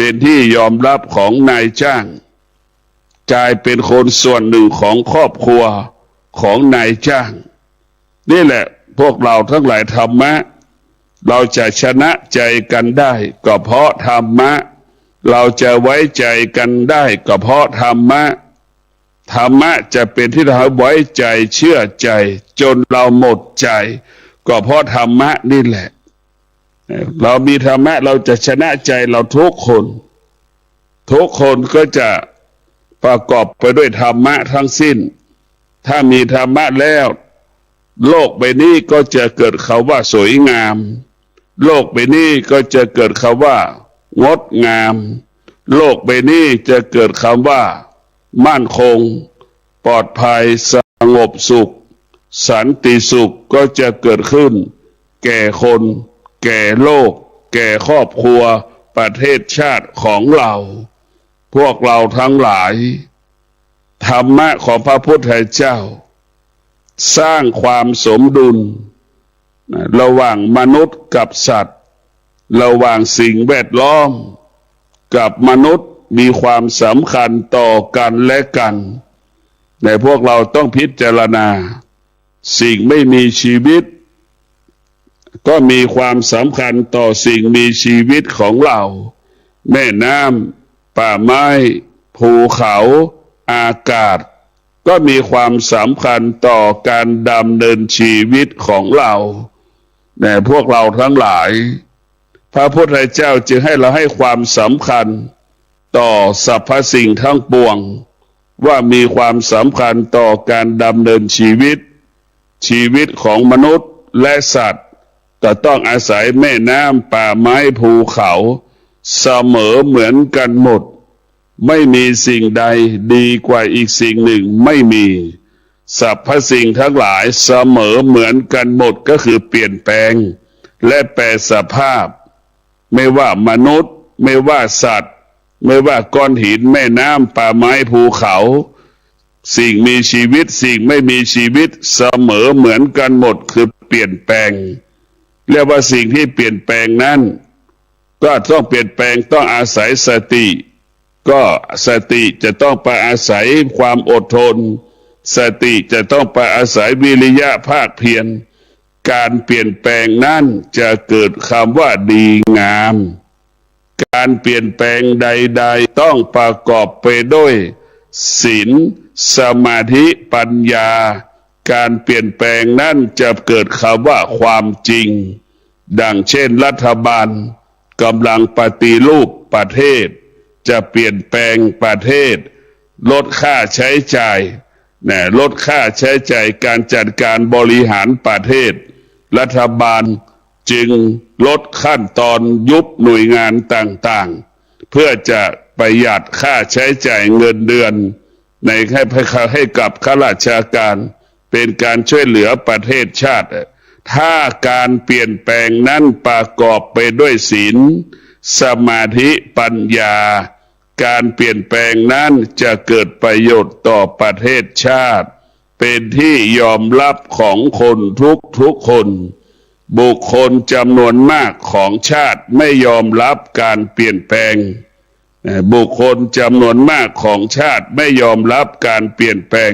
เป็นที่ยอมรับของนายจ้างกลายเป็นคนส่วนหนึ่งของครอบครัวของนายจ้างนี่แหละพวกเราทั้งหลายธรรมะเราจะชนะใจกันได้ก็เพราะธรรมะเราจะไว้ใจกันได้ก็เพราะธรรมะธรรมะจะเป็นที่เราไว้ใจเชื่อใจจนเราหมดใจก็เพราะธรรมะนี่แหละเรามีธรรมะเราจะชนะใจเราทุกคนก็จะประกอบไปด้วยธรรมะทั้งสิ้นถ้ามีธรรมะแล้วโลกใบนี้ก็จะเกิดคำว่าสวยงามโลกใบนี้ก็จะเกิดคำว่างดงามโลกใบนี้จะเกิดคำว่ามั่นคงปลอดภัยสงบสุขสันติสุขก็จะเกิดขึ้นแก่คนแก่โลกแก่ครอบครัวประเทศชาติของเราพวกเราทั้งหลายธรรมะของพระพุทธเจ้าสร้างความสมดุลระหว่างมนุษย์กับสัตว์ระหว่างสิ่งแวดล้อมกับมนุษย์มีความสำคัญต่อกันและกันแต่พวกเราต้องพิจารณาสิ่งไม่มีชีวิตก็มีความสำคัญต่อสิ่งมีชีวิตของเราแม่น้ำป่าไม้ภูเขาอากาศก็มีความสำคัญต่อการดำเนินชีวิตของเราแต่พวกเราทั้งหลายพระพุทธเจ้าจึงให้เราให้ความสำคัญต่อสรรพสิ่งทั้งปวงว่ามีความสำคัญต่อการดำเนินชีวิตของมนุษย์และสัตว์ก็ต้องอาศัยแม่น้ำป่าไม้ภูเขาเสมอเหมือนกันหมดไม่มีสิ่งใดดีกว่าอีกสิ่งหนึ่งไม่มีสรรพสิ่งทั้งหลายเสมอเหมือนกันหมดก็คือเปลี่ยนแปลงและแปรสภาพไม่ว่ามนุษย์ไม่ว่าสัตว์ไม่ว่าก้อนหินแม่น้ำป่าไม้ภูเขาสิ่งมีชีวิตสิ่งไม่มีชีวิตเสมอเหมือนกันหมดคือเปลี่ยนแปลงเรียกว่าสิ่งที่เปลี่ยนแปลงนั้นก็ต้องเปลี่ยนแปลงต้องอาศัยสติก็สติจะต้องไปอาศัยความอดทนสติจะต้องไปอาศัยวิริยะภาคเพียรการเปลี่ยนแปลงนั้นจะเกิดคำว่าดีงามการเปลี่ยนแปลงใดๆต้องประกอบไปด้วยศีลสมาธิปัญญาการเปลี่ยนแปลงนั้นจะเกิดคำว่าความจริงดังเช่นรัฐบาลกำลังปฏิรูปประเทศจะเปลี่ยนแปลงประเทศลดค่าใช้จ่ายลดค่าใช้จ่ายการจัดการบริหารประเทศรัฐบาลจึงลดขั้นตอนยุบหน่วยงานต่างๆเพื่อจะประหยัดค่าใช้จ่ายเงินเดือนในให้กับข้าราชการเป็นการช่วยเหลือประเทศชาติถ้าการเปลี่ยนแปลงนั้นประกอบไปด้วยศีลสมาธิปัญญาการเปลี่ยนแปลงนั้นจะเกิดประโยชน์ต่อประเทศชาติเป็นที่ยอมรับของคนทุกคนบุคคลจำนวนมากของชาติไม่ยอมรับการเปลี่ยนแปลงบุคคลจำนวนมากของชาติไม่ยอมรับการเปลี่ยนแปลง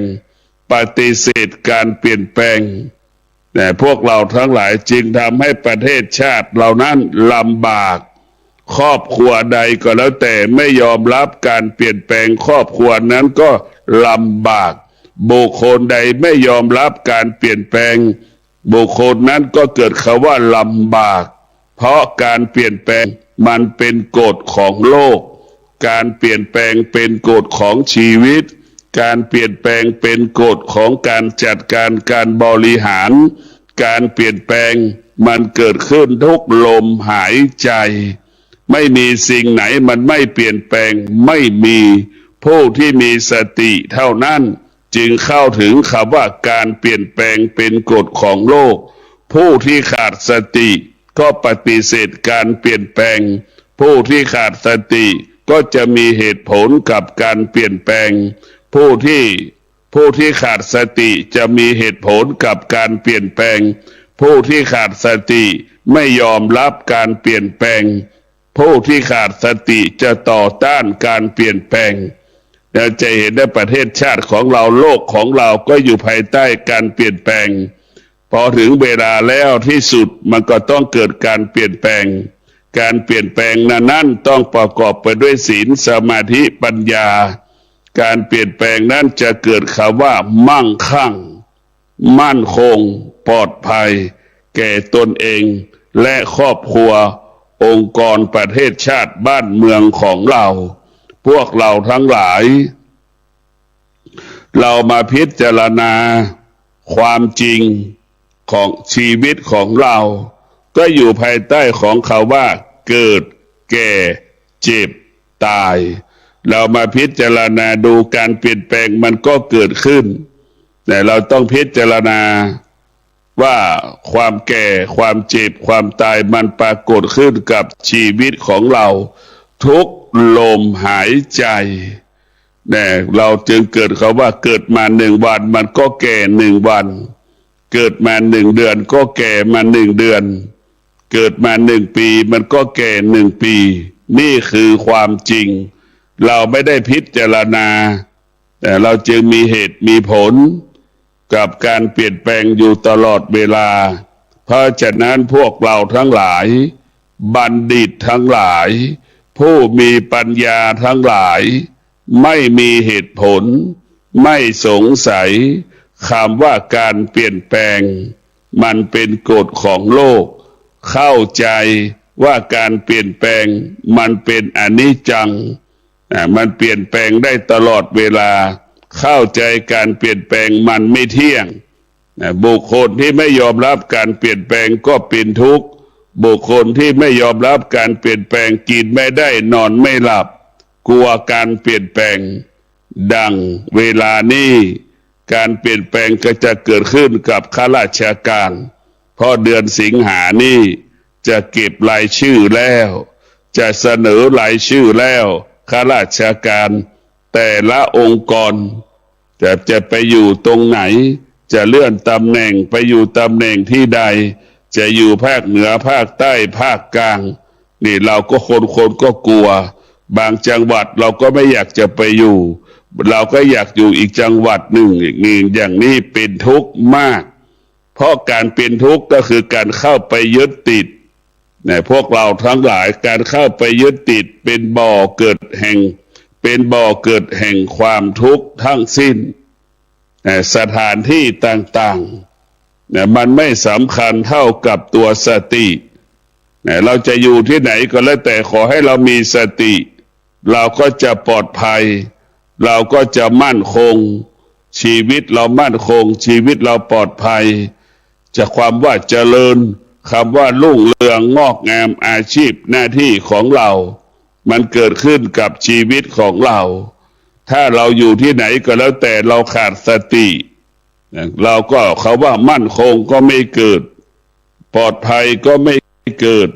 ปฏิเสธการเปลี่ยนแปลงแต่พวกเราทั้งหลายจึงทำให้ประเทศชาติเหล่านั้นลำบากครอบครัวใดก็แล้วแต่ไม่ยอมรับการเปลี่ยนแปลงครอบครัวนั้นก็ลำบากบุคคลใดไม่ยอมรับการเปลี่ยนแปลงบุคคลนั้นก็เกิดคำว่าลำบากเพราะการเปลี่ยนแปลงมันเป็นกฎของโลกการเปลี่ยนแปลงเป็นกฎของชีวิตการเปลี่ยนแปลงเป็นกฎของการจัดการการบริหารการเปลี่ยนแปลงมันเกิดขึ้นทุกลมหายใจไม่มีสิ่งไหนมันไม่เปลี่ยนแปลงไม่มีผู้ที่มีสติเท่านั้นจึงเข้าถึงคำว่าการเปลี่ยนแปลงเป็นกฎของโลกผู้ที่ขาดสติก็ปฏิเสธการเปลี่ยนแปลงผู้ที่ขาดสติก็จะมีเหตุผลกับการเปลี่ยนแปลงผู้ที่ขาดสติจะมีเหตุผลกับการเปลี่ยนแปลงผู้ที่ขาดสติไม่ยอมรับการเปลี่ยนแปลง ผู้ที่ขาดสติจะต่อต้านการเปลี่ยนแปลงเราจะเห็นในประเทศชาติของเราโลกของเราก็อยู่ภายใต้การเปลี่ยนแปลงพอถึงเวลาแล้วที่สุดมันก็ต้องเกิดการเปลี่ยนแปลงการเปลี่ยนแปลงนั้นต้องประกอบไปด้วยศีลสมาธิปัญญาการเปลี่ยนแปลงนั้นจะเกิดคำว่ามั่งคั่งมั่นคงปลอดภัยแก่ตนเองและครอบครัวองค์กรประเทศชาติบ้านเมืองของเราพวกเราทั้งหลายเรามาพิจารณาความจริงของชีวิตของเราก็อยู่ภายใต้ของคำว่าเกิดแก่เจ็บตายเรามาพิจารณาดูการเปลี่ยนแปลงมันก็เกิดขึ้นแต่เราต้องพิจารณาว่าความแก่ความเจ็บความตายมันปรากฏขึ้นกับชีวิตของเราทุกลมหายใจเนี่ยเราจึงเกิดคำว่าเกิดมา1 วันมันก็แก่1 วันเกิดมา1 เดือนก็แก่มา1 เดือนเกิดมา1 ปีมันก็แก่1 ปีนี่คือความจริงเราไม่ได้พิจารณาแต่เราจึงมีเหตุมีผลกับการเปลี่ยนแปลงอยู่ตลอดเวลาเพราะฉะนั้นพวกเราทั้งหลายบัณฑิตทั้งหลายผู้มีปัญญาทั้งหลายไม่มีเหตุผลไม่สงสัยคำว่าการเปลี่ยนแปลงมันเป็นกฎของโลกเข้าใจว่าการเปลี่ยนแปลงมันเป็นอนิจจังมันเปลี่ยนแปลงได้ตลอดเวลาเข้าใจการเปลี่ยนแปลงมันไม่เที่ยงบุคคลที่ไม่ยอมรับการเปลี่ยนแปลงก็เป็นทุกข์บุคคลที่ไม่ยอมรับการเปลี่ยนแปลงกินไม่ได้นอนไม่หลับกลัวการเปลี่ยนแปลงดังเวลานี้การเปลี่ยนแปลงก็จะเกิดขึ้นกับข้าราชการเพราะเดือนสิงหานี้จะเก็บรายชื่อแล้วจะเสนอรายชื่อแล้วข้าราชการแต่ละองค์กรจะไปอยู่ตรงไหนจะเลื่อนตำแหน่งไปอยู่ตำแหน่งที่ใดจะอยู่ภาคเหนือภาคใต้ภาคกลางนี่เราก็คนก็กลัวบางจังหวัดเราก็ไม่อยากจะไปอยู่เราก็อยากอยู่อีกจังหวัดหนึ่งอย่างนี้เป็นทุกข์มากเพราะการเป็นทุกข์ก็คือการเข้าไปยึดติดพวกเราทั้งหลายการเข้าไปยึดติดเป็นบ่อเกิดแห่งความทุกข์ทั้งสิ้นสถานที่ต่างๆมันไม่สำคัญเท่ากับตัวสติเราจะอยู่ที่ไหนก็แล้วแต่ขอให้เรามีสติเราก็จะปลอดภัยเราก็จะมั่นคงชีวิตเรามั่นคงชีวิตเราปลอดภัยจะความว่าเจริญคำว่ารุ่งเรืองงอกงามอาชีพหน้าที่ของเรามันเกิดขึ้นกับชีวิตของเราถ้าเราอยู่ที่ไหนก็แล้วแต่เราขาดสติเราก็เขาว่ามั่นคงก็ไม่เกิดปลอดภัยก็ไม่เกิด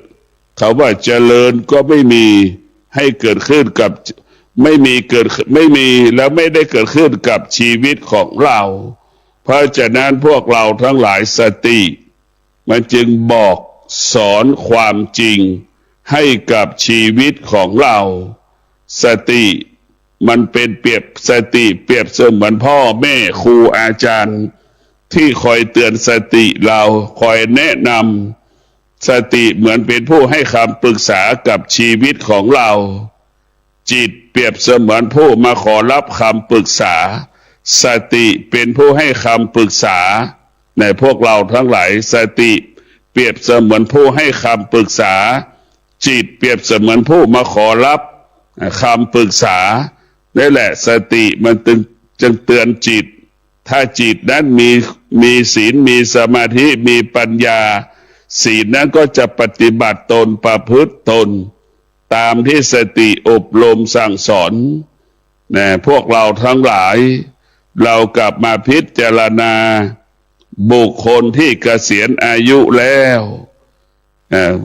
เขาว่าเจริญก็ไม่มีให้เกิดขึ้นกับไม่มีแล้วไม่ได้เกิดขึ้นกับชีวิตของเราเพราะฉะนั้นพวกเราทั้งหลายสติมันจึงบอกสอนความจริงให้กับชีวิตของเราสติมันเป็นเปรียบเสมือนพ่อแม่ครูอาจารย์ที่คอยเตือนสติเราคอยแนะนำสติเหมือนเป็นผู้ให้คำปรึกษากับชีวิตของเราจิตเปรียบเสมือนผู้มาขอรับคำปรึกษาสติเป็นผู้ให้คำปรึกษาในพวกเราทั้งหลายสติเปรียบเสมือนผู้ให้คำปรึกษาจิตเปรียบเสมือนผู้มาขอรับคำปรึกษานี่แหละสติมันจึงเตือนจิตถ้าจิตนั้นมีศีลมีสมาธิมีปัญญาศีลนั้นก็จะปฏิบัติตนประพฤติตนตามที่สติอบรมสั่งสอนพวกเราทั้งหลายเรากลับมาพิจารณาบุคคลที่เกษียณอายุแล้ว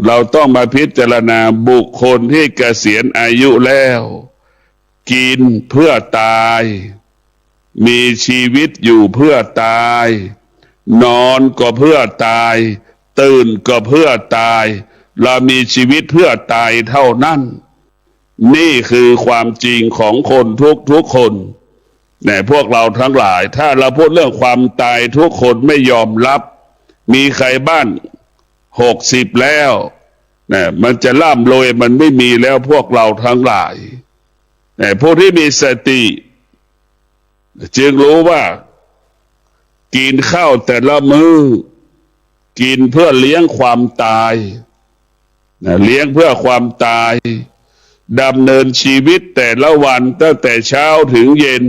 เราต้องมาพิจารณาบุคคลที่เกษียณอายุแล้วกินเพื่อตายมีชีวิตอยู่เพื่อตายนอนก็เพื่อตายตื่นก็เพื่อตาย เรามีชีวิตเพื่อตายเท่านั้นนี่คือความจริงของคนทุกคนเนี่ยพวกเราทั้งหลายถ้าเราพูดเรื่องความตายทุกคนไม่ยอมรับมีใครบ้าน60แล้วเนี่ยมันจะล่ำรวยมันไม่มีแล้วพวกเราทั้งหลายเนี่ยผู้ที่มีสติจึงรู้ว่ากินข้าวแต่ละมื้อกินเพื่อเลี้ยงความตายเลี้ยงเพื่อความตายดำเนินชีวิตแต่ละวันตั้งแต่เช้าถึงเย็น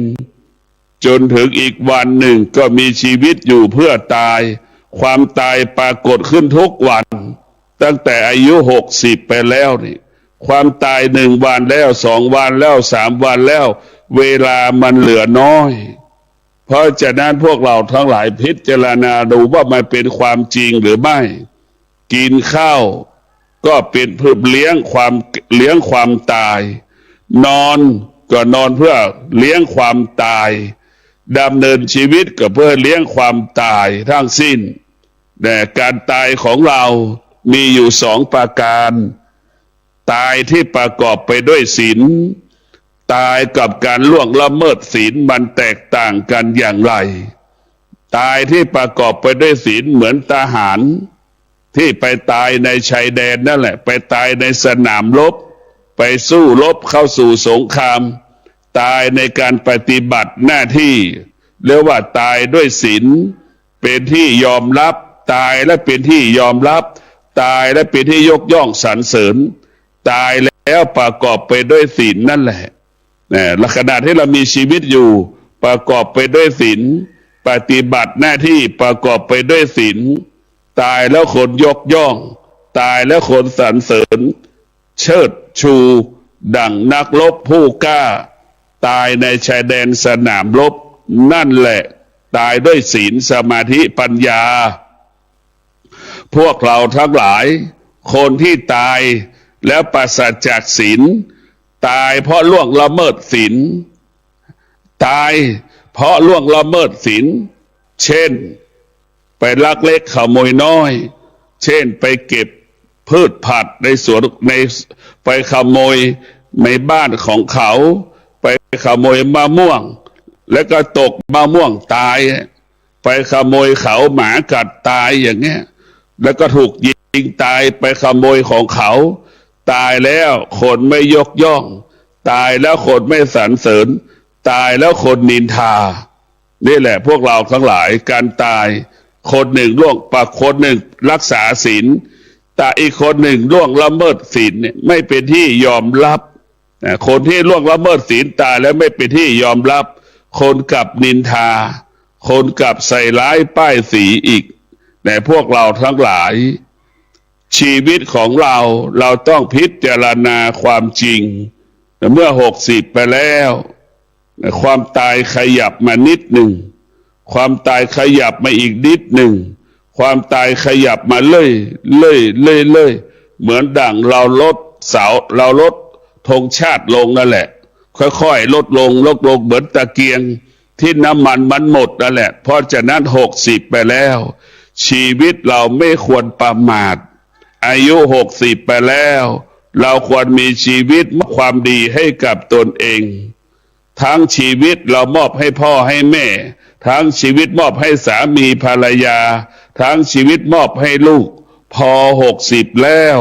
จนถึงอีกวันหนึ่งก็มีชีวิตอยู่เพื่อตายความตายปรากฏขึ้นทุกวันตั้งแต่อายุ60ไปแล้วนี่ความตาย1 วันแล้ว2 วันแล้ว3 วันแล้วเวลามันเหลือน้อยเพราะฉะนั้นพวกเราทั้งหลายพิจารณาดูว่ามันเป็นความจริงหรือไม่กินข้าวก็เป็นเพื่อเลี้ยงความตายนอนก็นอนเพื่อเลี้ยงความตายดำเนินชีวิตก็เพื่อเลี้ยงความตายทั้งสิ้นแต่การตายของเรามีอยู่2 ประการตายที่ประกอบไปด้วยศีลตายกับการล่วงละเมิดศีลมันแตกต่างกันอย่างไรตายที่ประกอบไปด้วยศีลเหมือนทหารที่ไปตายในชายแดนนั่นแหละไปตายในสนามรบไปสู้รบเข้าสู่สงครามตายในการปฏิบัติหน้าที่เรียกว่าตายด้วยศีลเป็นที่ยอมรับตายและเป็นที่ยอมรับตายและเป็นที่ยกย่องสรรเสริญตายแล้วประกอบไปด้วยศีลนั่นแหละลักษณะที่เรามีชีวิตอยู่ประกอบไปด้วยศีลปฏิบัติหน้าที่ประกอบไปด้วยศีลตายแล้วคนยกย่องตายแล้วคนสรรเสริญเชิดชูดั่งนักรบผู้กล้าตายในชายแดนสนามรบนั่นแหละตายด้วยศีลสมาธิปัญญาพวกเราทั้งหลายคนที่ตายแล้วปราศจากศีลตายเพราะล่วงละเมิดศีลตายเพราะล่วงละเมิดศีลเช่นไปลักเล็กขโมยน้อยเช่นไปเก็บพืชผักในสวนไปขโมยในบ้านของเขาไปขโมยมะม่วงแล้วก็ตกมะม่วงตายไปขโมยเขาหมากัดตายอย่างเงี้ยแล้วก็ถูกยิงตายไปขโมยของเขาตายแล้วคนไม่ยกย่องตายแล้วคนไม่สรรเสริญตายแล้วคนนินทานี่แหละพวกเราทั้งหลายการตายคนหนึ่งล่วงปากคนหนึ่งรักษาศีลแต่อีกคนหนึ่งล่วงละเมิดศีลเนี่ยไม่เป็นที่ยอมรับคนที่ล่วงละเมิดศีลตายแล้วไม่เป็นที่ยอมรับคนกับนินทาคนกับใส่ร้ายป้ายสีอีกแต่พวกเราทั้งหลายชีวิตของเราต้องพิจารณาความจริงเมื่อ60ไปแล้วความตายขยับมานิดหนึ่งความตายขยับมาอีกนิดหนึ่งความตายขยับมาเรื่อยเหมือนดั่งเราลดธงชาติลงนั่นแหละค่อยๆลดลงเหมือนตะเกียงที่น้ำมันหมดนั่นแหละเพราะฉะนั้น60ไปแล้วชีวิตเราไม่ควรประมาทอายุ60ไปแล้วเราควรมีชีวิตความดีให้กับตนเองทั้งชีวิตเรามอบให้พ่อให้แม่ทั้งชีวิตมอบให้สามีภรรยาทั้งชีวิตมอบให้ลูกพอ60แล้ว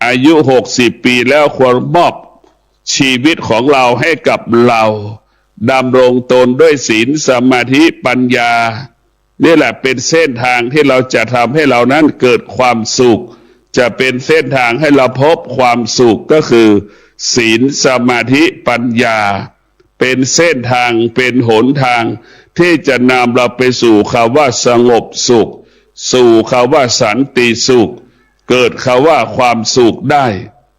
อายุ60ปีแล้วควรมอบชีวิตของเราให้กับเราดำรงตนด้วยศีลสมาธิปัญญานี่แหละเป็นเส้นทางที่เราจะทำให้เรานั้นเกิดความสุขจะเป็นเส้นทางให้เราพบความสุขก็คือศีลสมาธิปัญญาเป็นเส้นทางเป็นหนทางที่จะนำเราไปสู่คำว่าสงบสุขสู่คำว่าสันติสุขเกิดคำว่าความสุขได้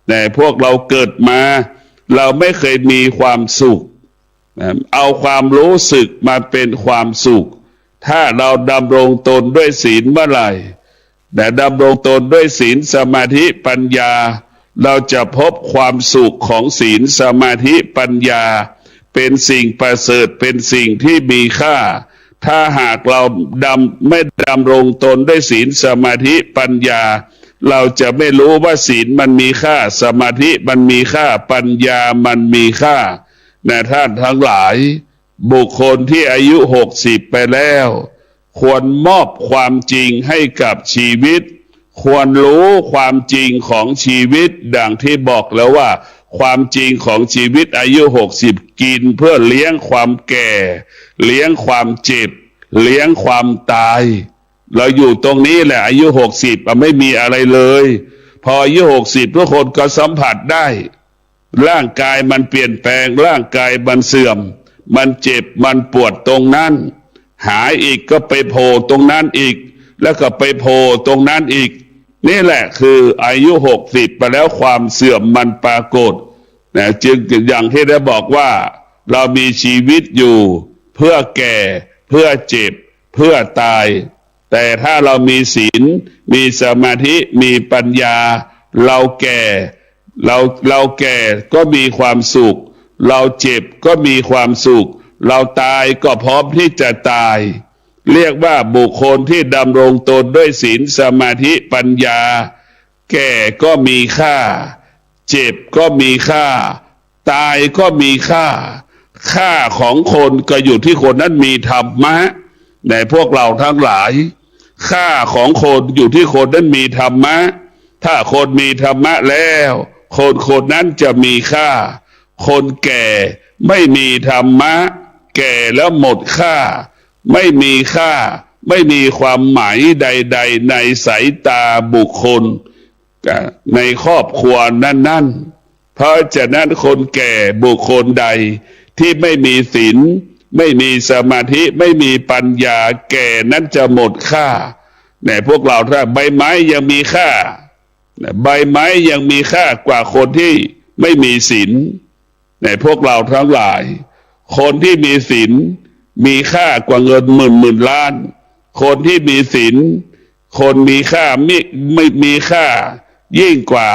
แต่พวกเราเกิดมาเราไม่เคยมีความสุขเอาความรู้สึกมาเป็นความสุขถ้าเราดำรงตนด้วยศีลเมื่อไหร่แต่ดำรงตนด้วยศีลสมาธิปัญญาเราจะพบความสุขของศีลสมาธิปัญญาเป็นสิ่งประเสริฐเป็นสิ่งที่มีค่าถ้าหากเราไม่ดำรงตนด้วยศีลสมาธิปัญญา เราจะไม่รู้ว่าศีลมันมีค่าสมาธิมันมีค่าปัญญามันมีค่านะท่านทั้งหลายบุคคลที่อายุ60ไปแล้วควรมอบความจริงให้กับชีวิตควรรู้ความจริงของชีวิตดังที่บอกแล้วว่าความจริงของชีวิตอายุ60กินเพื่อเลี้ยงความแก่เลี้ยงความเจ็บเลี้ยงความตายเราอยู่ตรงนี้แหละอายุ60ไม่มีอะไรเลยพออายุ60ทุกคนก็สัมผัสได้ร่างกายมันเปลี่ยนแปลงร่างกายมันเสื่อมมันเจ็บมันปวดตรงนั้นหายอีกก็ไปโผล่ตรงนั้นอีกแล้วก็ไปโผล่ตรงนั้นอีกนี่แหละคืออายุ60ไปแล้วความเสื่อมมันปรากฏนะจึงอย่างที่ได้บอกว่าเรามีชีวิตอยู่เพื่อแก่เพื่อเจ็บเพื่อตายแต่ถ้าเรามีศีลมีสมาธิมีปัญญาเราแก่เราแก่ก็มีความสุขเราเจ็บก็มีความสุขเราตายก็พร้อมที่จะตายเรียกว่าบุคคลที่ดำรงตนด้วยศีลสมาธิปัญญาแก่ก็มีค่าเจ็บก็มีค่าตายก็มีค่าค่าของคนก็อยู่ที่คนนั้นมีธรรมะในพวกเราทั้งหลายค่าของคนอยู่ที่คนนั้นมีธรรมะถ้าคนมีธรรมะแล้วคนนั้นจะมีค่าคนแก่ไม่มีธรรมะแก่แล้วหมดค่าไม่มีค่าไม่มีความหมายใดๆในสายตาบุคคลในครอบครัวนั้นเพราะฉะนั้นคนแก่บุคคลใดที่ไม่มีศีลไม่มีสมาธิไม่มีปัญญาแก่นั้นจะหมดค่าเนี่ยพวกเราถ้าใบไม้ยังมีค่าใบไม้ยังมีค่ากว่าคนที่ไม่มีศีลเนี่ยพวกเราทั้งหลายคนที่มีศีลมีค่ากว่าเงินหมื่นล้านคนที่มีศีลคนมีค่าไม่มีค่ายิ่งกว่า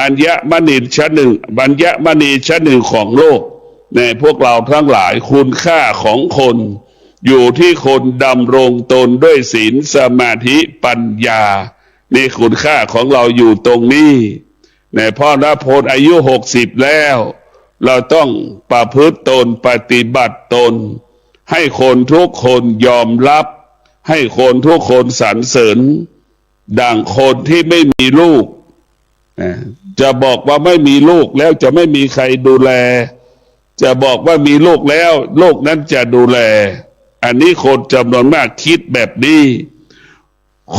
อัญมณีชั้นหนึ่งอัญมณีชั้นหนึ่งของโลกในพวกเราทั้งหลายคุณค่าของคนอยู่ที่คนดำรงตนด้วยศีลสมาธิปัญญานี่คุณค่าของเราอยู่ตรงนี้ในพ่อณพลอายุ60แล้วเราต้องประพฤติตนปฏิบัติตนให้คนทุกคนยอมรับให้คนทุกคนสรรเสริญดังคนที่ไม่มีลูกจะบอกว่าไม่มีลูกแล้วจะไม่มีใครดูแลจะบอกว่ามีลูกแล้วลูกนั้นจะดูแลอันนี้คนจำนวนมากคิดแบบนี้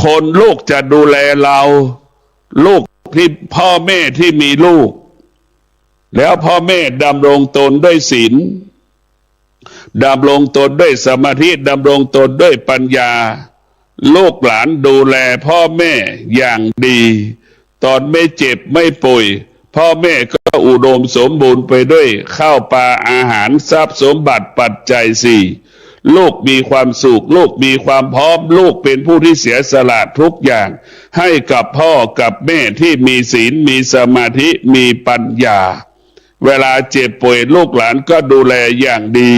คนลูกจะดูแลเราลูกที่พ่อแม่ที่มีลูกแล้วพ่อแม่ดำรงตนด้วยศีลดำรงตนด้วยสมาธิดำรงตนด้วยปัญญาลูกหลานดูแลพ่อแม่อย่างดีตอนไม่เจ็บไม่ป่วยพ่อแม่ก็อุดมสมบูรณ์ไปด้วยข้าวปลาอาหารทรัพย์สมบัติปัจจัยสี่ลูกมีความสุขลูกมีความพร้อมลูกเป็นผู้ที่เสียสละทุกอย่างให้กับพ่อกับแม่ที่มีศีลมีสมาธิมีปัญญาเวลาเจ็บป่วยลูกหลานก็ดูแลอย่างดี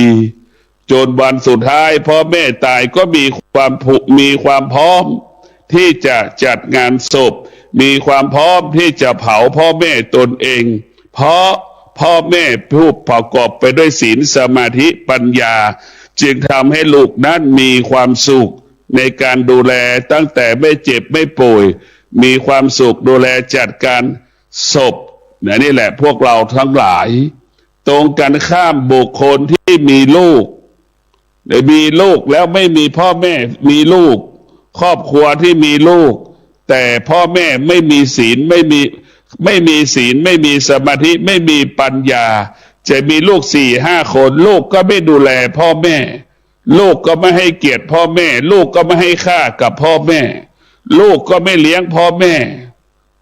จนวันสุดท้ายพ่อแม่ตายก็มีความพร้อมที่จะจัดงานศพมีความพร้อมที่จะเผาพ่อแม่ตนเองเพราะพ่อแม่ผู้ประกอบไปด้วยศีลสมาธิปัญญาจึงทำให้ลูกนั้นมีความสุขในการดูแลตั้งแต่ไม่เจ็บไม่ป่วยมีความสุขดูแลจัดการศพนี่แหละพวกเราทั้งหลายตรงกันข้ามบุคคลที่มีลูกมีลูกแล้วไม่มีพ่อแม่มีลูกครอบครัวที่มีลูกแต่พ่อแม่ไม่มีศีลไม่มีศีลไม่มีสมาธิไม่มีปัญญาจะมีลูก4-5 คนลูกก็ไม่ดูแลพ่อแม่ลูกก็ไม่ให้เกียรติพ่อแม่ลูกก็ไม่ให้ค่ากับพ่อแม่ลูกก็ไม่เลี้ยงพ่อแม่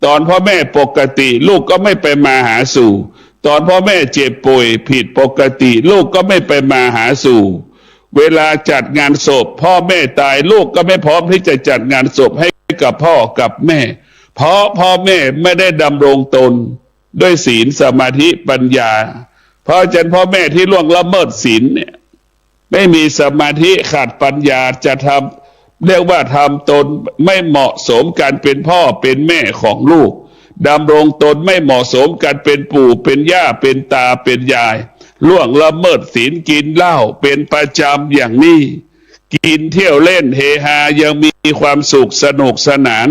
ตอนพ่อแม่ปกติลูกก็ไม่ไปมาหาสู่ตอนพ่อแม่เจ็บป่วยผิดปกติลูกก็ไม่ไปมาหาสู่เวลาจัดงานศพพ่อแม่ตายลูกก็ไม่พร้อมที่จะจัดงานศพให้กับพ่อกับแม่เพราะพ่อแม่ไม่ได้ดำรงตนด้วยศีลสมาธิปัญญาเพราะฉะนั้นพ่อแม่ที่ล่วงละเมิดศีลเนี่ยไม่มีสมาธิขาดปัญญาจะท เรียกว่าทำตนไม่เหมาะสมกันเป็นพ่อเป็นแม่ของลูกดำรงตนไม่เหมาะสมกันเป็นปู่เป็นย่าเป็นตาเป็นยายล่วงละเมิดศีลกินเหล้าเป็นประจำอย่างนี้กินเที่ยวเล่นเฮฮายังมีความสุขสนุกสนาน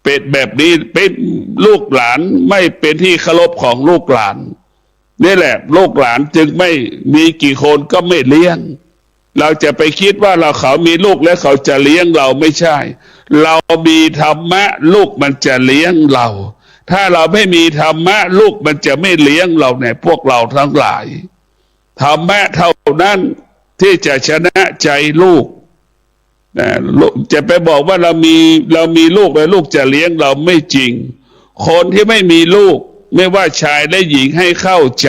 เป็นแบบนี้เป็นลูกหลานไม่เป็นที่เคารพของลูกหลานนี่แหละลูกหลานจึงไม่มีกี่คนก็ไม่เลี้ยงเราจะไปคิดว่าเขามีลูกแล้วเขาจะเลี้ยงเราไม่ใช่เรามีธรรมะลูกมันจะเลี้ยงเราถ้าเราไม่มีธรรมะลูกมันจะไม่เลี้ยงเราเนี่ยพวกเราทั้งหลายธรรมะเท่านั้นที่จะชนะใจลูกจะไปบอกว่าเรามีลูกแล้วลูกจะเลี้ยงเราไม่จริงคนที่ไม่มีลูกไม่ว่าชายและหญิงให้เข้าใจ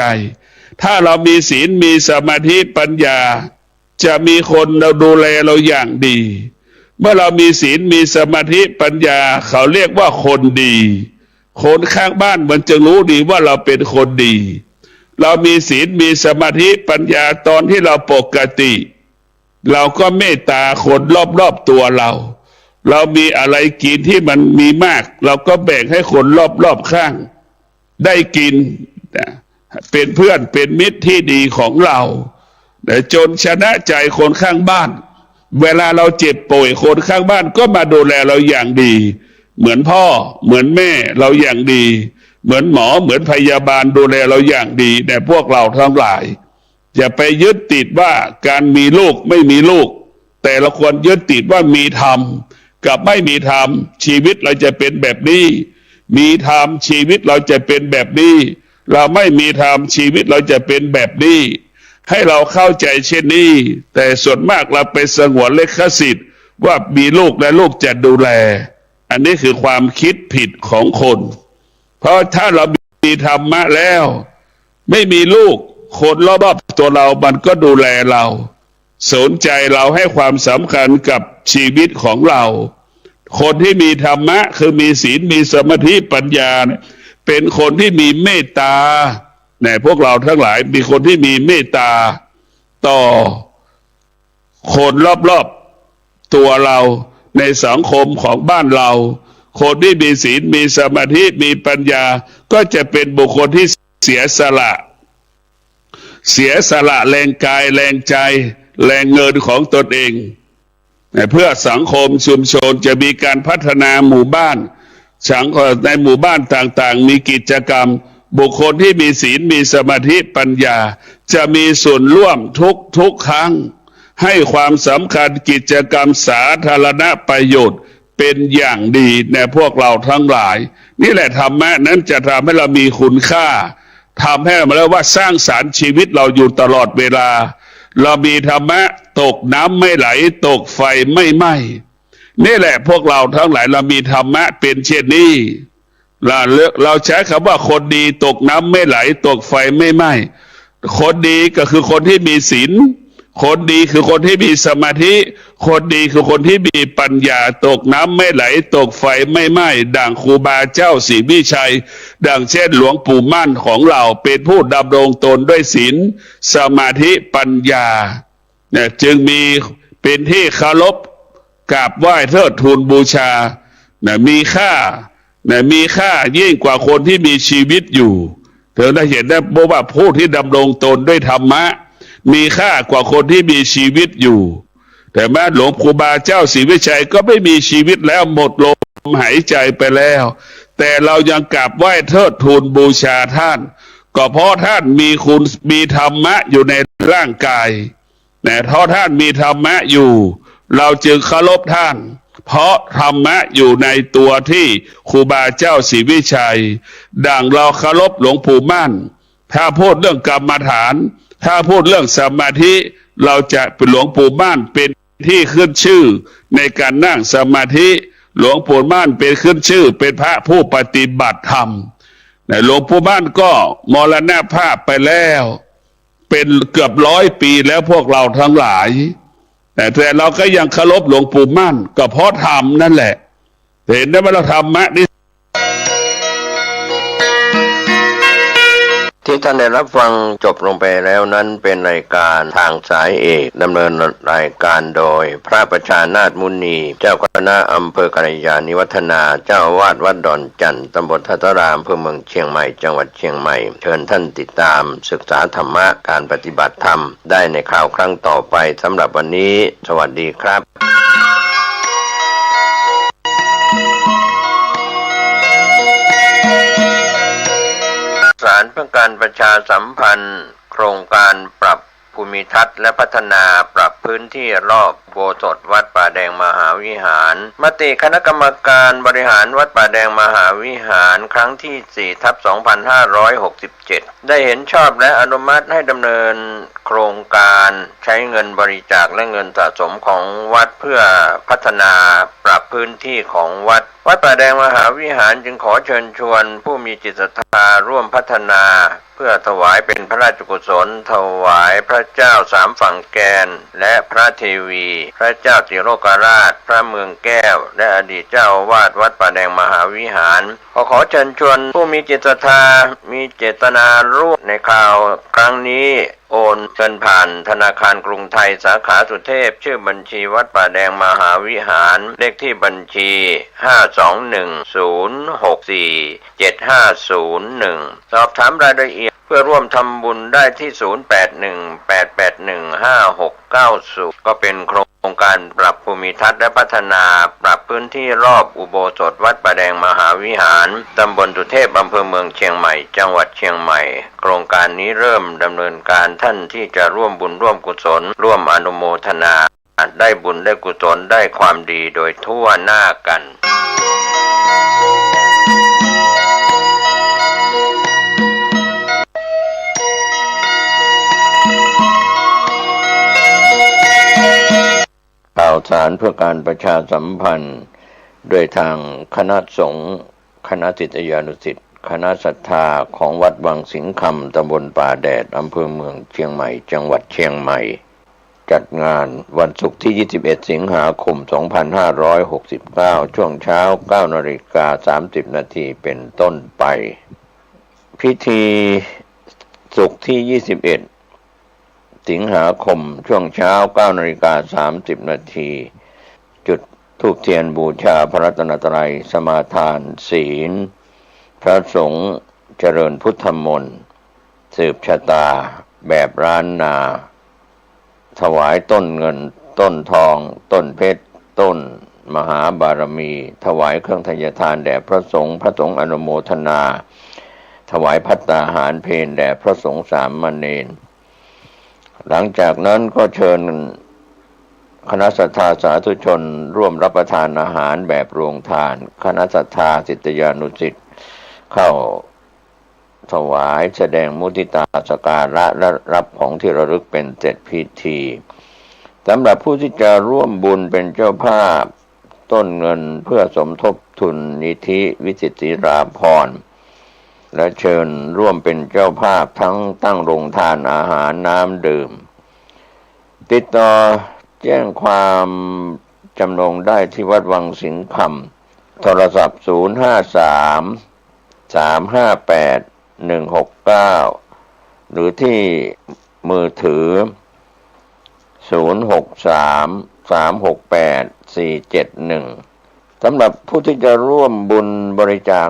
ถ้าเรามีศีลมีสมาธิปัญญาจะมีคนเราดูแลเราอย่างดีเมื่อเรามีศีลมีสมาธิปัญญาเขาเรียกว่าคนดีคนข้างบ้านมันจะรู้ดีว่าเราเป็นคนดีเรามีศีลมีสมาธิปัญญาตอนที่เราปกติเราก็เมตตาคนรอบๆตัวเรามีอะไรกินที่มันมีมากเราก็แบ่งให้คนรอบๆข้างได้กินเป็นเพื่อนเป็นมิตรที่ดีของเราจนชนะใจคนข้างบ้านเวลาเราเจ็บป่วยคนข้างบ้านก็มาดูแลเราอย่างดีเหมือนพ่อเหมือนแม่เราอย่างดีเหมือนหมอเหมือนพยาบาลดูแลเราอย่างดีแต่พวกเราทั้งหลายอย่าไปยึดติดว่าการมีลูกไม่มีลูกแต่เราควรยึดติดว่ามีธรรมกับไม่มีธรรมชีวิตเราจะเป็นแบบนี้มีธรรมชีวิตเราจะเป็นแบบนี้เราไม่มีธรรมชีวิตเราจะเป็นแบบนี้ให้เราเข้าใจเช่นนี้แต่ส่วนมากเราไปสงวนลิขสิทธิ์ว่ามีลูกและลูกจะดูแลอันนี้คือความคิดผิดของคนเพราะถ้าเรามีธรรมะแล้วไม่มีลูกคนรอบๆตัวเรามันก็ดูแลเราสนใจเราให้ความสำคัญกับชีวิตของเราคนที่มีธรรมะคือมีศีลมีสมาธิปัญญาเป็นคนที่มีเมตตาเนี่ยพวกเราทั้งหลายมีคนที่มีเมตตาต่อคนรอบๆตัวเราในสังคมของบ้านเราคนที่มีศีลมีสมาธิมีปัญญาก็จะเป็นบุคคลที่เสียสละแรงกายแรงใจแรงเงินของตนเองเพื่อสังคมชุมชนจะมีการพัฒนาหมู่บ้านในหมู่บ้านต่างๆมีกิจกรรมบุคคลที่มีศีลมีสมาธิปัญญาจะมีส่วนร่วมทุกครั้งให้ความสำคัญกิจกรรมสาธารณประโยชน์เป็นอย่างดีในพวกเราทั้งหลายนี่แหละธรรมะนั้นจะทำให้เรามีคุณค่าทำให้เราว่าสร้างสรรค์ชีวิตเราอยู่ตลอดเวลาเรามีธรรมะตกน้ำไม่ไหลตกไฟไม่ไหม้นี่แหละพวกเราทั้งหลายเรามีธรรมะเป็นเช่นนี้เราใช้คำว่าคนดีตกน้ำไม่ไหลตกไฟไม่ไหม้คนดีก็คือคนที่มีศีลคนดีคือคนที่มีสมาธิคนดีคือคนที่มีปัญญาตกน้ำไม่ไหลตกไฟไม่ไหม้ดังครูบาเจ้าศรีวิชัยดังเช่นหลวงปู่มั่นของเราเป็นผู้ดำรงตนด้วยศีลสมาธิปัญญาเนี่ยจึงมีเป็นที่เคารพกราบไหว้เทิดทูนบูชาเนี่ยมีค่ายิ่งกว่าคนที่มีชีวิตอยู่เธอได้เห็นได้บอกว่าผู้ที่ดำรงตนด้วยธรรมะมีค่ากว่าคนที่มีชีวิตอยู่แต่แม้หลวงปู่บาเจ้าศรีวิชัยก็ไม่มีชีวิตแล้วหมดลมหายใจไปแล้วแต่เรายังกราบไหว้เทิดทูนบูชาท่านก็เพราะท่านมีธรรมะอยู่ในร่างกายแต่เพราะท่านมีธรรมะอยู่เราจึงเคารพท่านเพราะธรรมะอยู่ในตัวที่ครูบาเจ้าศรีวิชัยดังเราเคารพหลวงปู่มั่นถ้าพูดเรื่องกรรมฐานถ้าพูดเรื่องสมาธิเราจะเป็นหลวงปู่มั่นเป็นที่ขึ้นชื่อในการนั่งสมาธิหลวงปู่มั่นเป็นขึ้นชื่อเป็นพระผู้ปฏิบัติธรรมหลวงปู่มั่นก็มรณภาพไปแล้วเป็นเกือบ100 ปีแล้วพวกเราทั้งหลายแต่เราก็ยังเคารพหลวงปู่มั่นก็เพราะธรรมนั่นแหละเห็นได้ว่าเราธรรมะนี่ ที่ท่านได้รับฟังจบลงไปแล้วนั้นเป็นรายการทางสายเอกดำเนินรายการโดยพระประชานาถมุนีเจ้าคณะอำเภอกัลยาณิวัฒนาเจ้าอาวาสวัดดอนจันทร์ตำบลทัตตารามอำเภอเมืองเชียงใหม่จังหวัดเชียงใหม่เชิญท่านติดตามศึกษาธรรมะการปฏิบัติธรรมได้ในคราวครั้งต่อไปสำหรับวันนี้สวัสดีครับสารเพื่อการประชาสัมพันธ์โครงการปรับภูมิทัศน์และพัฒนาปรับพื้นที่รอบอุโบสถวัดป่าแดงมหาวิหารมติคณะกรรมการบริหารวัดป่าแดงมหาวิหารครั้งที่ 4/2567 ได้เห็นชอบและอนุมัติให้ดำเนินโครงการใช้เงินบริจาคและเงินสะสมของวัดเพื่อพัฒนาปรับพื้นที่ของวัดป่าแดงมหาวิหารจึงขอเชิญชวนผู้มีจิตศรัทธาร่วมพัฒนาเพื่อถวายเป็นพระราชกุศลถวายพระเจ้าสามฝั่งแกนและพระเทวีพระเจ้าติโลกราชพระเมืองแก้วและอดีตเจ้าอาวาสวัดป่าแดงมหาวิหารขอเชิญชวนผู้มีจิตศรัทธามีเจตนาร่วมในข่าวครั้งนี้โอนเงินผ่านธนาคารกรุงไทยสาขาสุเทพชื่อบัญชีวัดป่าแดงมหาวิหารเลขที่บัญชี521064750สอบถามรายละเอียดเพื่อร่วมทำบุญได้ที่0818815690ก็เป็นโครงการปรับภูมิทัศน์และพัฒนาปรับพื้นที่รอบอุโบสถวัดป่าแดงมหาวิหารตำบลสุเทพอำเภอเมืองเชียงใหม่จังหวัดเชียงใหม่โครงการนี้เริ่มดำเนินการท่านที่จะร่วมบุญร่วมกุศลร่วมอนุโมทนาได้บุญได้กุศลได้ความดีโดยทั่วหน้ากันข่าวสารเพื่อการประชาสัมพันธ์โดยทางคณะสงฆ์คณะศิษยานุศิษย์คณะศรัทธาของวัดวังสิงห์คำตำบลป่าแดดอำเภอเมืองเชียงใหม่จังหวัดเชียงใหม่จัดงานวันศุกร์ที่21สิงหาคม2569ช่วงเช้า 9:30 น.เป็นต้นไปพิธีศุกร์ที่21สิงหาคมช่วงเช้า 9:30 น.จุดธูปเทียนบูชาพระรัตนตรัยสมาทานศีลพระสงฆ์เจริญพุทธมนต์สืบชะตาแบบร้านนาถวายต้นเงินต้นทองต้นเพชรต้นมหาบารมีถวายเครื่องทายทานแด่พระสงฆ์อนุโมทนาถวายภัตตาหารเพลแด่พระสงฆ์สามเณรหลังจากนั้นก็เชิญคณะศรัทธาสาธุชนร่วมรับประทานอาหารแบบโรงทานคณะศรัทธาศิษยานุศิษย์เข้าถวายแสดงมุทิตาสักการะและรับของที่ระลึกเป็นเสร็จพิธีสำหรับผู้ที่จะร่วมบุญเป็นเจ้าภาพต้นเงินเพื่อสมทบทุนนิธิวิจิตรราภรณ์และเชิญร่วมเป็นเจ้าภาพทั้งตั้งโรงทานอาหารน้ำดื่มติดต่อแจ้งความจำนงได้ที่วัดวังสิงห์คำโทรศัพท์053-358-169หรือที่มือถือ063-368-471สำหรับผู้ที่จะร่วมบุญบริจาค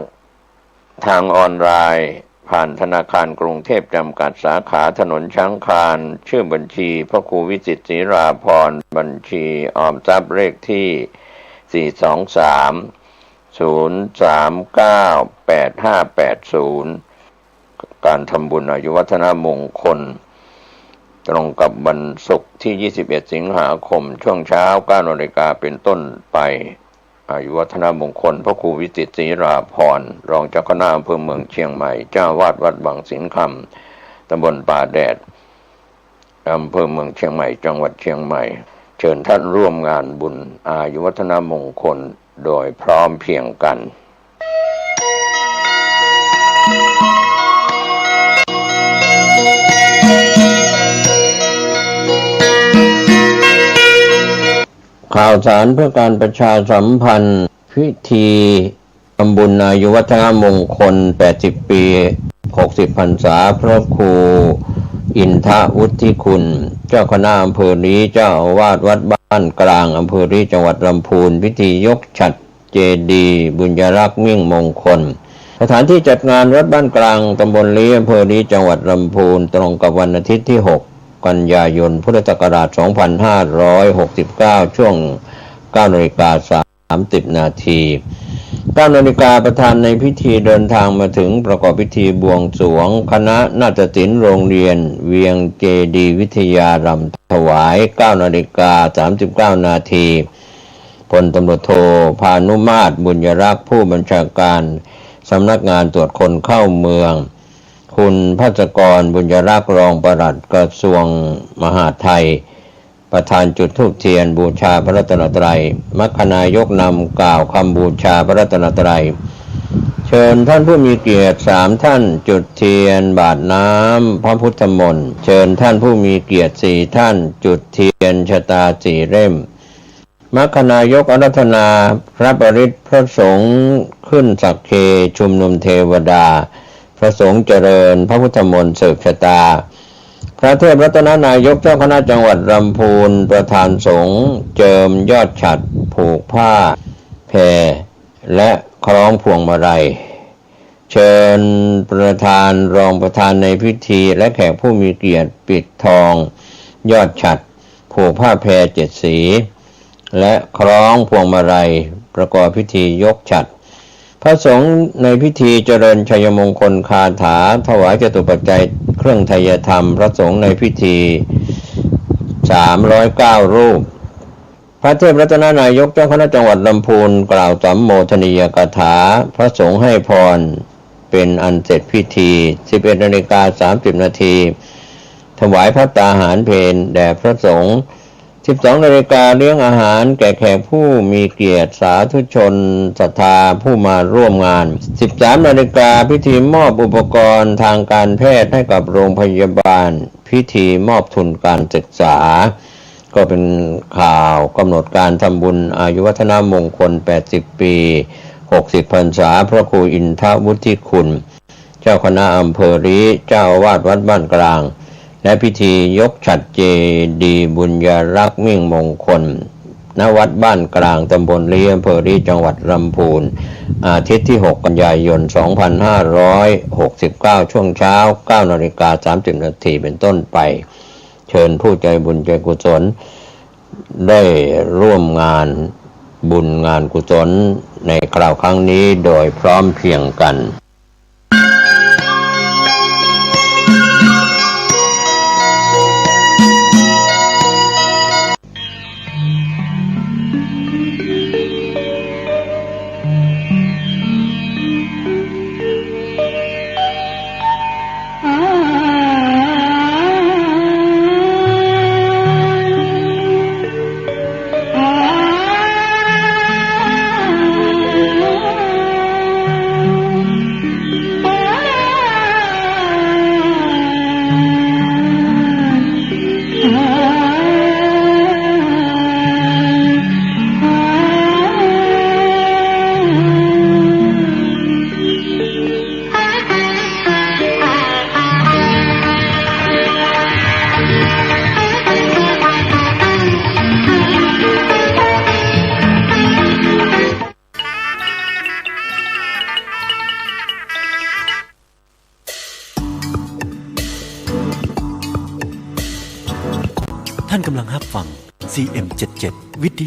ทางออนไลน์ผ่านธนาคารกรุงเทพจำกัดสาขาถนนช้างคานชื่อบัญชีพระครูวิจิตรศรีราภรณ์บัญชีออมทรัพย์เลขที่423-039-8580การทำบุญอายุวัฒนมงคลตรงกับวันศุกร์ที่21สิงหาคมช่วงเช้า 9:00 น.เป็นต้นไปอายุวัฒนมงคลพระครูวิจิตรศรีราภรณ์รองเจ้าคณะอำเภอเมืองเชียงใหม่เจ้าวาดวัดวังสิงห์คำตำบลป่าแดดอำเภอเมืองเชียงใหม่จังหวัดเชียงใหม่เชิญท่านร่วมงานบุญอายุวัฒนมงคลโดยพร้อมเพรียงกันข่าวสารเพื่อการประชาสัมพันธ์พิธี ำบุญอายุวัฒนมงคล80ปี60พรรษาพระครูอินทวุฒิคุณเจ้าคณะอำเภอลี้เจ้าอาวาสวัดบ้านกลางอำเภอลี้จังหวัดลำพูนพิธียกฉัตรเจดีย์บุญยรักษ์มิ่งมงคลสถานที่จัดงานวัดบ้านกลางตำบลลี้อำเภอลี้จังหวัดลำพูนตรงกับวันอาทิตย์ที่6กันยายนพุทธศักราช2569ช่วง 9:30 นาที9 นาฬิกาประธานในพิธีเดินทางมาถึงประกอบพิธีบวงสรวงคณะนาฏศิลป์โรงเรียนเวียงเจดีย์วิทยารำถวาย 9:39 นาทีพลตำรวจโทพานุมาตรบุญยรักษ์ผู้บัญชาการสำนักงานตรวจคนเข้าเมืองคุณภัสกรบุญยรักษ์รองปลัดกระทรวงมหาดไทยประธานจุดธูปเทียนบูชาพระรัตนตรัยมัคคณายกนำกล่าวคำบูชาพระรัตนตรัยเชิญท่านผู้มีเกียรติ3ท่านจุดเทียนบาทน้ำพระพุทธมนต์เชิญท่านผู้มีเกียรติ4ท่านจุดเทียนชะตา4เล่มมัคคณายกอาราธนาพระปริตรพระสงฆ์ขึ้นสักเคชุมนุมเทวดาพระสงฆ์เจริญพระพุทธมนต์สืบชะตาพระเทพรัตนนายกเจ้าคณะจังหวัดลำพูนประธานสงฆ์เจิมยอดฉัตรผูกผ้าแพรและคล้องพวงมาลัยเชิญประธานรองประธานในพิธีและแขกผู้มีเกียรติปิดทองยอดฉัตรผูกผ้าแพร7 สีและคล้องพวงมาลัยประกอบพิธียกฉัตรพระสงฆ์ในพิธีเจริญชัยมงคลคาถาถวายจตุปัจจัยเครื่องไทยธรรมพระสงฆ์ในพิธี309รูปพระเทพรัตนนายกเจ้าคณะจังหวัดลำพูนกล่าวสัมโมทนียกถาพระสงฆ์ให้พรเป็นอันเสร็จพิธี 11:30 นาทีถวายภัตตาหารเพลแด่พระสงฆ์12 นาฬิกาเลี้ยงอาหารแก่แขกผู้มีเกียรติสาธุชนศรัทธาผู้มาร่วมงาน 13 นาฬิกาพิธีมอบอุปกรณ์ทางการแพทย์ให้กับโรงพยาบาลพิธีมอบทุนการศึกษาก็เป็นข่าวกำหนดการทำบุญอายุวัฒนมงคล80ปี60พรรษาพระครูอินทวุฒิคุณเจ้าคณะอำเภอลี้เจ้าอาวาสวัดบ้านกลางและพิธียกฉัตรเจดีย์บุญยรักษ์มิ่งมงคลณวัดบ้านกลางตำบลลี้อำเภอลี้จังหวัดลำพูนอาทิตย์ที่6กันยายน2569ช่วงเช้า 9:30 นาทีเป็นต้นไปเชิญผู้ใจบุญใจกุศลได้ร่วมงานบุญงานกุศลในคราวครั้งนี้โดยพร้อมเพรียงกันท่านกำลังรับฟัง CM77 วิท